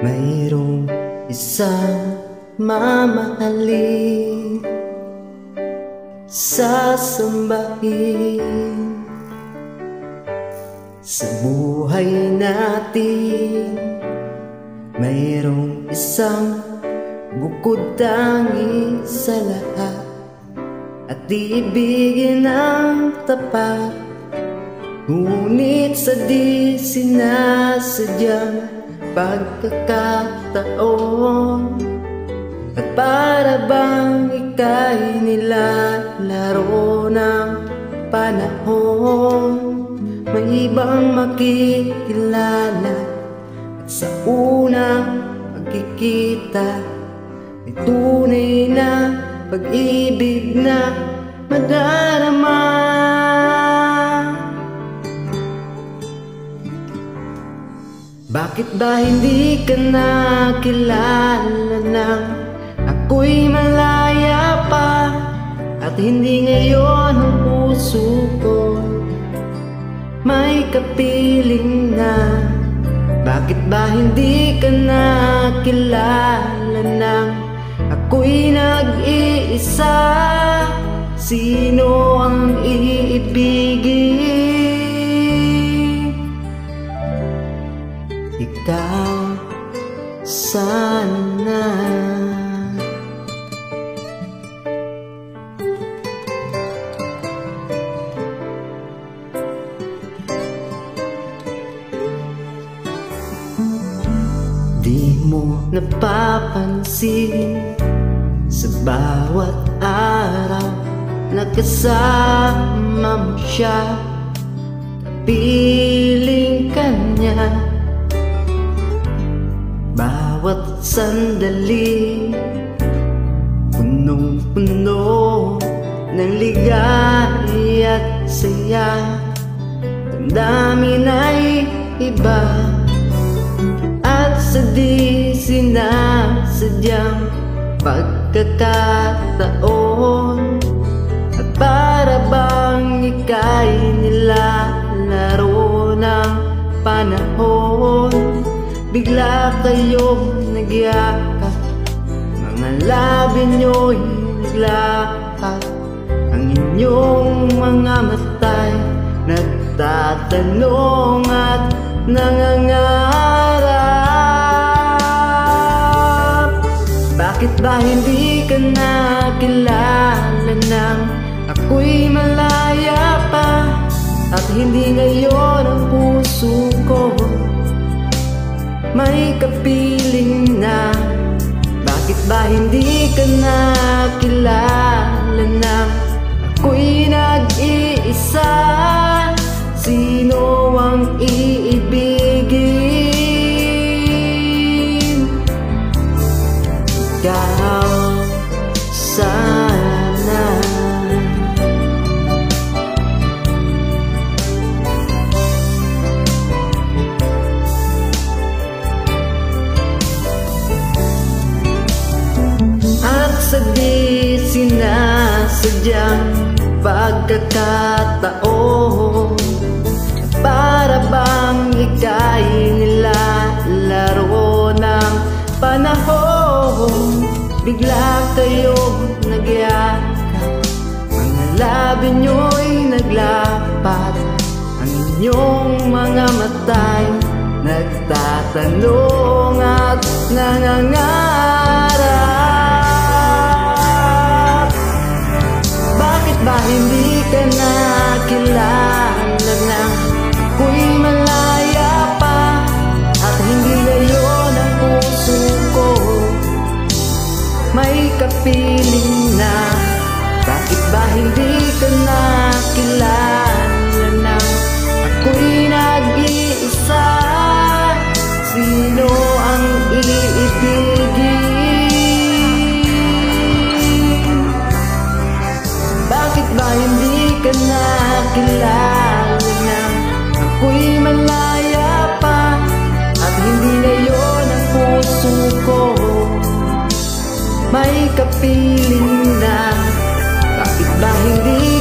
Mayroong isang mamahalin, sasambahin sa buhay natin. Mayroong isang bukod tangi sa lahat, at iibigin ang tapat. Ngunit sa di sinasadyang pagkakataon, at para bang ika'y nilalaro ng panahon, may ibang makikilala. At sa unang pagkikita, may tunay na pag-ibig na madarama. Bakit ba hindi ka nakilala nang ako'y malaya pa, at hindi ngayon ang puso ko may kapiling na? Bakit ba hindi ka nakilala nang ako'y nag-iisa? Sino ang iibigin? Ikaw sana. Di mo napapansin sa bawat araw na kasama mo siya, kapiling ka niya. Bawat sandali punong-puno ng ligaya at saya. Damdamin ay iba, at sa di sinasadyang pagkakataon, at para bang ika'y nilalaro ng panahon, bigla kayong nagyakap, mga labi nyo'y naglapat, ang inyong mga mata'y nagtatanong at nangangarap. Bakit ba hindi ka nakilala nang ako'y malaya pa, at hindi ngayon ang puso ko may kapiling na? Bakit ba hindi ka nakilala nang ako'y nag-iisa? Sino ang iibigin? Ikaw sana. At sa di sinasadyang pagkakataon, para bang ika'y nilalaro ng panahon, bigla kayong nagyakap, mga labi nyo'y naglapat, ang inyong mga mata'y nagtatanong at nangangarap. Bakit ba hindi ka nakilala nang ako'y malaya pa, at hindi ngayon ang puso ko may kapiling na? Bakit ba hindi ka nakilala nang ako'y nag-iisa? Sino ang iibigin? Bakit ba hindi ka nakilala nang ako'y malaya pa, at hindi ngayon ang puso ko may kapiling na? Bakit ba hindi